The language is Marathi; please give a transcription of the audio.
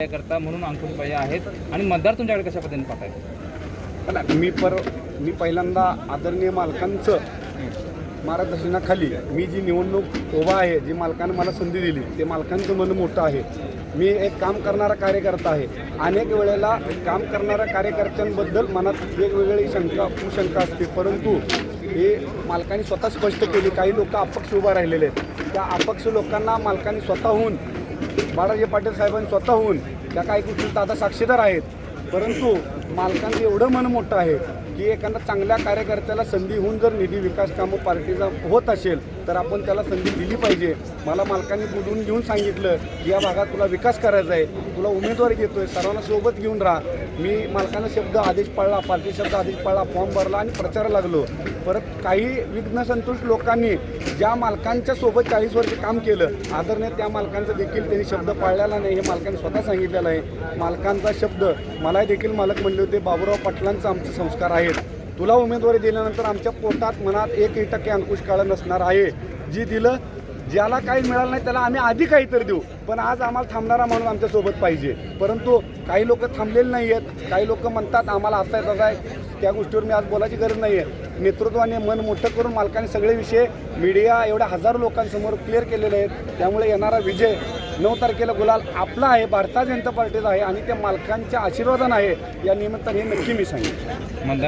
करता म्हणून अंकुश भाई आहेत आणि मतदार तुमच्याकडे कशा पद्धतीने पाहतायत? पण मी पहिल्यांदा आदरणीय मालकांचं मार्गदर्शनाखाली मी जी निवडणूक उभा आहे, जी मालकानं मला संधी दिली, ते मालकांचं मन मोठं आहे. मी एक काम करणारा कार्यकर्ता आहे. अनेक वेळेला काम करणाऱ्या कार्यकर्त्यांबद्दल मनात वेगवेगळी कुशंका असते, परंतु हे मालकांनी स्वतः स्पष्ट केली. काही लोक अपक्ष उभा राहिलेले आहेत. त्या अपक्ष लोकांना मालकांनी स्वतःहून, बाळाजी पाटील साहेबांनी स्वतःहून त्या काही गोष्टी दादा साक्षीदार आहेत. परंतु मालकांचं एवढं मन मोठं आहे की एखाद्या चांगल्या कार्यकर्त्याला संधी होऊन जर निधी विकास कामं पार्टीचा होत असेल तर आपण त्याला संधी दिली पाहिजे. मला मालकांनी बोलून घेऊन सांगितलं की या भागात तुला विकास करायचा आहे, तुला उमेदवारी देतोय, सर्वांना सोबत घेऊन राहा. मी मालकांना शब्द आदेश पाळला, पार्टी शब्द आदेश पाळला, फॉर्म भरला आणि प्रचाराला लागलो. परत काही विघ्नसंतुष्ट लोकांनी ज्या मालकांच्या सोबत 40 वर्ष काम केलं, आदरणीय त्या मालकांचा देखील त्यांनी शब्द पाळलेला नाही, हे मालकांनी स्वतः सांगितलेलं आहे. मालकांचा शब्द मला देखील मालक म्हणले होते, बाबूराव पाटलांचा आमचे संस्कार आहेत. तुला उमेदवारी दिल्यानंतर आमच्या पोटात मनात 1% अंकुश काळं नसणार आहे. जी दिलं, ज्याला काही मिळालं नाही त्याला आम्ही आधी काहीतरी देऊ, पण आज आम्हाला थांबणारा म्हणून आमच्यासोबत पाहिजे. परंतु काही लोक थांबलेले नाही आहेत. काही लोक म्हणतात आम्हाला असं आहे तसं आहे. त्या गोष्टीवर मी आज बोलायची गरज नाही आहे. नेतृत्वाने मन मोठं करून मालकाने सगळे विषय मीडिया एवढ्या हजारो लोकांसमोर क्लिअर केलेले आहेत. त्यामुळे येणारा विजय 9 तारखेला गुलाल आपला आहे, भारतीय जनता पार्टीचा आहे आणि त्या मालकांच्या आशीर्वादानं आहे. या निमित्ताने हे नक्की मी सांगेन. मतदार